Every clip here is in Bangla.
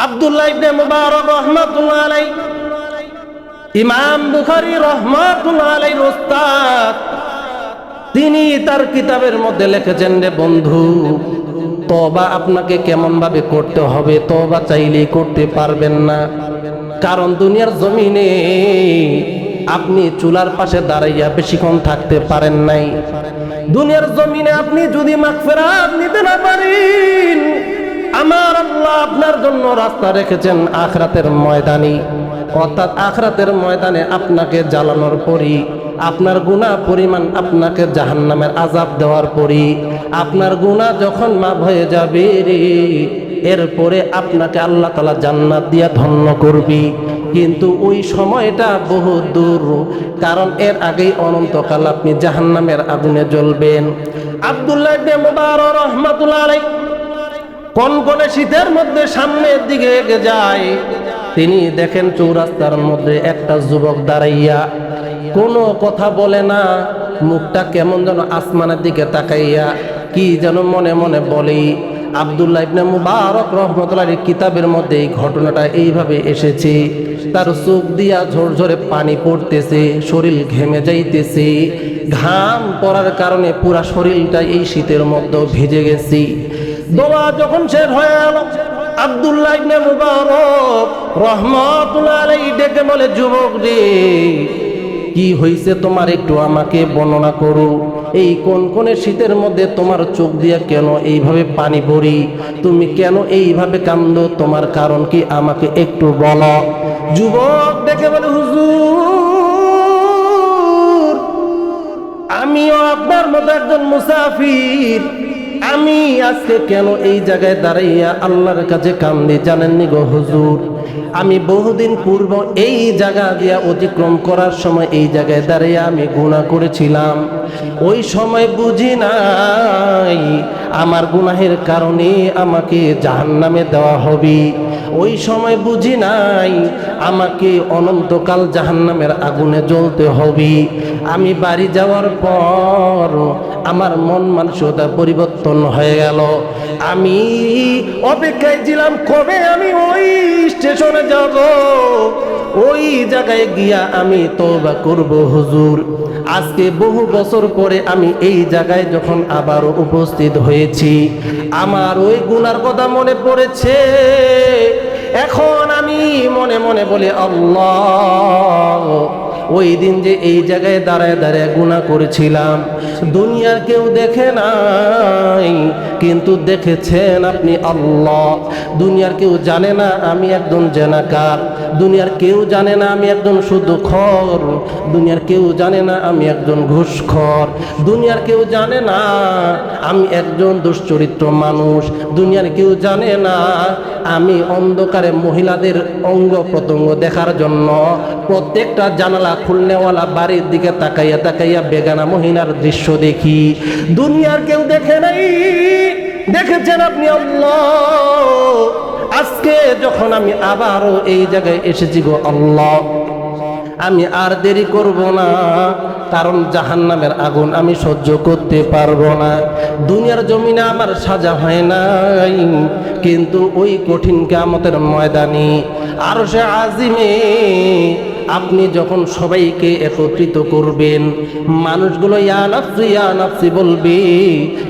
আব্দুল্লাহ ইবনে মুবারক রাহমাতুল্লাহ আলাইহি, ইমাম বুখারী রাহমাতুল্লাহ আলাইহির উস্তাদ, তিনি তার কিতাবের মধ্যে লিখেছেন, রে বন্ধু, তওবা আপনাকে কেমন ভাবে করতে হবে, তওবা চাইলেই করতে পারবেন না। কারণ দুনিয়ার জমিনে আপনি চুলার পাশে দাঁড়াইয়া বেশিক্ষণ থাকতে পারেন নাই। দুনিয়ার জমিনে আপনি যদি মাগফিরাত নিতে না পারেন, আমার আল্লাহ আপনার জন্য রাস্তা রেখেছেন আখিরাতের ময়দানে। অর্থাৎ আখিরাতের ময়দানে আপনাকে জ্বালানোর পরই, আপনার গুনাহ পরিমাণ আপনাকে জাহান্নামের আযাব দেওয়ার পরই, আপনার গুনাহ যখন মাফ হয়ে যাবে রে, এরপরে আপনাকে আল্লাহ তাআলা জান্নাত দিয়া ধন্য করবি। কিন্তু ওই সময়টা বহু দূর, কারণ এর আগেই অনন্তকাল আপনি জাহান্নামের আগুনে জ্বলবেন। আব্দুল্লাহ ইবনে মুবারক রাহমাতুল্লাহ আলাইহি কনকনে শীতের মধ্যে সামনের দিকে এগিয়ে যায়। তিনি দেখেন চৌরাস্তার মধ্যে একটা যুবক দাঁড়াইয়া, কোনো কথা বলে না, মুখটা কেমন যেন আসমানের দিকে তাকাইয়া কি যেন মনে মনে বলে। আব্দুল্লাহ ইবনে মুবারক রাহমাতুল্লাহির কিতাবের মধ্যে এই ঘটনাটা এইভাবে এসেছে। তার চোখ দিয়া ঝরঝরে পানি পড়তেছে, শরীর ঘেমে যাইতেছে, ঘাম পড়ার কারণে পুরা শরীরটা এই শীতের মধ্যে ভিজে গেছে। দোয়া যখন শেষ হয়ে গেল, আব্দুল্লাহ ইবনে মুবারক রাহমাতুল্লাহ আলাইহি ডেকে বলে, যুবক রে, কি হয়েছে তোমার, একটু আমাকে বর্ণনা করো। এই কোন শীতের মধ্যে তোমার চোখ দিয়া কেন এইভাবে পানি পড়ি, তুমি কেন এইভাবে কান্দো, তোমার কারণ কি আমাকে একটু বলো। যুবক ডেকে বলে, হুজুর, আমিও আপনার মতো একজন মুসাফির। আমি আজকে কেন এই জায়গায় দাঁড়াইয়া আল্লাহর কাছে কান্দি জানেননি গো হুজুর? আমি বহুদিন পূর্ব এই জায়গা দিয়া অতিক্রম করার সময় এই জায়গায় দাঁড়াইয়া আমি গুনাহ করেছিলাম। ওই সময় বুঝি নাই আমার গুনাহের কারণে আমাকে জাহান্নামে দেওয়া হবে। ওই সময় বুঝি নাই আমাকে অনন্তকাল জাহান্নামের আগুনে জ্বলতে হবে। আমি বাড়ি যাওয়ার পর আমার মন মানসিকতা পরিবর্তন হয়ে গেল। আমি অপেক্ষায় ছিলাম কবে আমি ওই স্টেশনে যাব, ওই জায়গায় গিয়া আমি তওবা করব হুজুর। আজকে বহু বছর পরে আমি এই জায়গায় যখন আবার উপস্থিত হয়েছি, আমার ওই গুনার কথা মনে পড়েছে। এখন আমি মনে মনে বলি, আল্লাহ, ওই দিন যে এই জায়গায় দাঁড়ায় দাঁড়ায় গুনাহ করেছিলাম, দুনিয়ার কেউ দেখে নাই, কিন্তু দেখেছেন আপনি আল্লাহ। দুনিয়ার কেউ জানে না আমি একজন জেনাকার, দুনিয়ার কেউ জানে না আমি একজন সুদখোর, দুনিয়ার কেউ জানে না আমি একজন ঘুষখোর, দুনিয়ার কেউ জানে না আমি একজন দুশ্চরিত্র মানুষ, দুনিয়ার কেউ জানে না আমি অন্ধকারে মহিলাদের অঙ্গ প্রত্যঙ্গ দেখার জন্য প্রত্যেকটা জানালা খুলনেওয়ালা বাড়ির দিকে তাকাইয়া তাকাইয়া বেগানা মহিলার দৃশ্য দেখি। দুনিয়ার কেউ দেখে নাই, দেখেছেন আপনি আল্লাহ। আজকে যখন আমি আবারও এই জায়গায় এসেছি গো আল্লাহ, আমি আর দেরি করব না, কারণ জাহান্নামের আগুন আমি সহ্য করতে পারবো না। দুনিয়ার জমিনে আমার সাজা হয় নাই, কিন্তু ওই কঠিন কিয়ামতের ময়দানে আরশে আজিমে আপনি যখন সবাইকে একত্রিত করবেন, মানুষগুলো ইয়া নাফসি বলবে,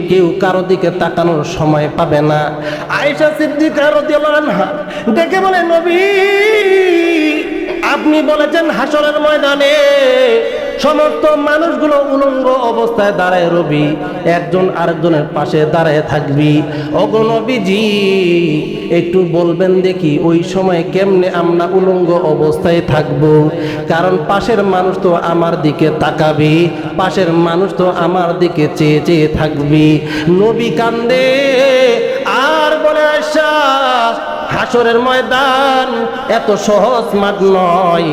কেউ কারো দিকে তাকানোর সময় পাবে না। আয়েশা সিদ্দিকা রাদিয়াল্লাহু আনহা ডেকে বলে, নবী, আপনি বলেছেন হাসরের ময়দানে সমস্ত মানুষগুলো উলঙ্গ অবস্থায় দাঁড়ায় রবি, একজন আরেকজনের পাশে দাঁড়ায় থাকবি। ওগো নবীজি, একটু বলবেন দেখি ওই সময় কেমনে আমরা উলঙ্গ অবস্থায় থাকব? কারণ পাশের মানুষ তো আমার দিকে তাকাবে, পাশের মানুষ তো আমার দিকে চেয়ে চেয়ে থাকবি। নবী কান্দে আর বলে, আয়েশা, হাসরের ময়দান এত সহজ মাঠ নয়।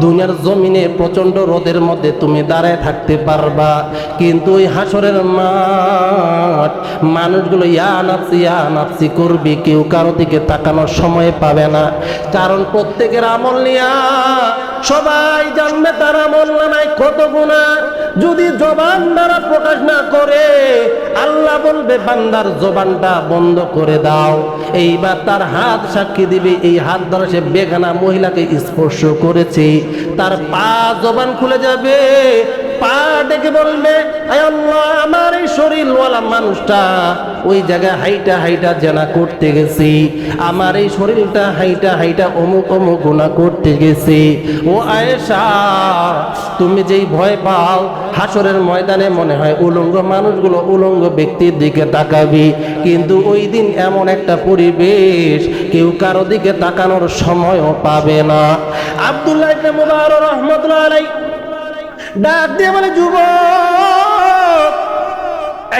দুনিয়ার জমিনে প্রচন্ড রোদের মধ্যে তুমি দাঁড়ায় থাকতে পারবা, কিন্তু ওই হাসরের মাঠ মানুষগুলো ইয়া নাফসি করবি, কেউ কারো দিকে তাকানোর সময় পাবে না। কারণ প্রত্যেকের আমল নিয়া সবাই জানবে তার আমল নামায় কত গুনাহ। যদি জবান দ্বারা প্রকাশ না করে, আল্লাহ বলবে বান্দার জবানটা বন্ধ করে দাও। এইবার তার হাত সাক্ষী দিবে এই হাত দ্বারা সে বেগানা মহিলাকে স্পর্শ করেছে। তার পা জবান খুলে যাবে, পা ডেকে বলবে, আয় আল্লাহ, আমার এই শরীরওয়ালা মানুষটা ওই জায়গায় হাইটা হাইটা জেনা করতে গেছি, আমার এই শরীরটা হাইটা হাইটা অমুক অমুক গুনাহ করতে গেছি। ও আয়েশা, তুমি যেই ভয় পাও হাসরের ময়দানে মনে হয় উলঙ্গ মানুষগুলো উলঙ্গ ব্যক্তির দিকে তাকাবি, কিন্তু ওই দিন এমন একটা পরিবেশ কেউ কারো দিকে তাকানোর সময়ও পাবে না। আব্দুল্লাহ ইবনে মুবারক রাহমাতুল্লাহ আলাইহি ডাক দিয়ে বলে, যুবক,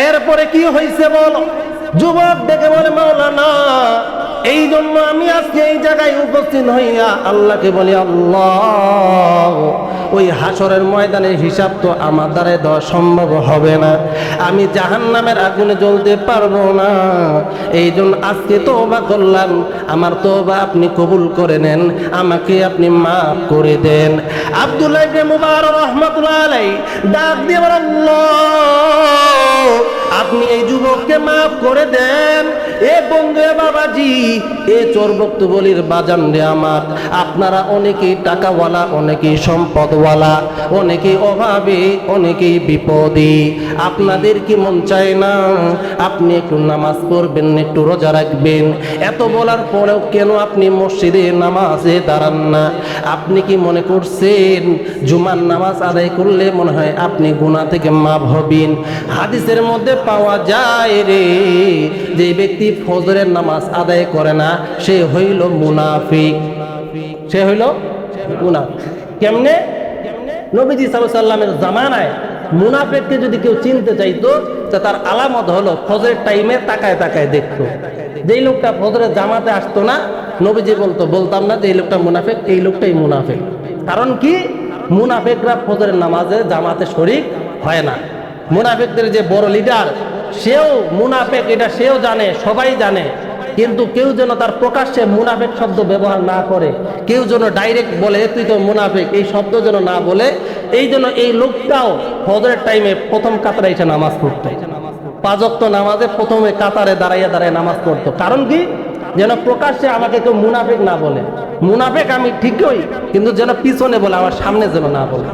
এরপরে কি হয়েছে বলো? যুবক ডেকে বলে, মাওলানা, এই জন্য আমি আজকে এই জায়গায় উপস্থিত হইয়া আল্লাহকে বলি, আল্লাহ, ওই হাসরের ময়দানের হিসাব তো আমার দ্বারা দেওয়া সম্ভব হবে না, আমি জাহান্নামের আগুনে জ্বলতে পারবো না। এই জন্য আজকে তওবা করলাম, আমার তওবা আপনি কবুল করে নেন, আমাকে আপনি মাফ করে দেন। আব্দুল্লাহ ইবনে মুবারক রাহমাতুল্লাহ আলাইহি ডাক দিয়ে বলেন, আল্লাহ, আপনি এই যুবককে মাফ করে দেন। এ বন্ধু, এ বাবাজি, এ চোরবক্ত বলির বাজান রে আমার, আপনারা অনেকেই টাকাওয়ালা, অনেকেই সম্পদওয়ালা, অনেকেই অভাবে, অনেকেই বিপদে। আপনাদের কি মন চায় না আপনি একটু নামাজ পড়বেন, একটু রোজা রাখবেন? এত বলার পরেও কেন আপনি মসজিদে নামাজে দাঁড়ান না? আপনি কি মনে করছেন জুমার নামাজ আদায় করলে মনে হয় আপনি গুনাহ থেকে মাফ হবেন? হাদিসের মধ্যে পাওয়া যায় রে, যে ব্যক্তি ফজরের নামাজ আদায় করে না সে হইল মুনাফিক, সে হইল মুনাফিক। কেমনে? নবীজি সাল্লাল্লাহু আলাইহি ওয়াসাল্লামের জামানায় মুনাফিককে যদি কেউ চিনতে চাইতো, তার আলামত হলো ফজরের টাইমে তাকায় তাকায় দেখতো। যেই লোকটা ফজরের জামাতে আসতো না, নবীজি বলতাম না যে এই লোকটা মুনাফিক, এই লোকটাই মুনাফিক। কারণ কি? মুনাফিকরা ফজরের নামাজে জামাতে শরীক হয় না। মুনাফিকদের যে বড় লিডার, সেও মুনাফিক, এটা সেও জানে, সবাই জানে, কিন্তু কেউ যেন তার প্রকাশ্যে মুনাফিক শব্দ ব্যবহার না করে, কেউ যেন ডাইরেক্ট বলে তুই তো মুনাফিক, এই শব্দ যেন না বলে। এই জন্য এই লোকটাও ফজরের টাইমে প্রথম কাতারে এসে নামাজ পড়তো, 5 ওয়াক্ত নামাজে প্রথমে কাতারে দাঁড়াইয়া দাঁড়ায় নামাজ পড়তো। কারণ কি? যেন প্রকাশ্যে আমাকে কেউ মুনাফিক না বলে। মুনাফিক আমি ঠিকই, কিন্তু যেন পিছনে বলে, আমার সামনে যেন না বলে।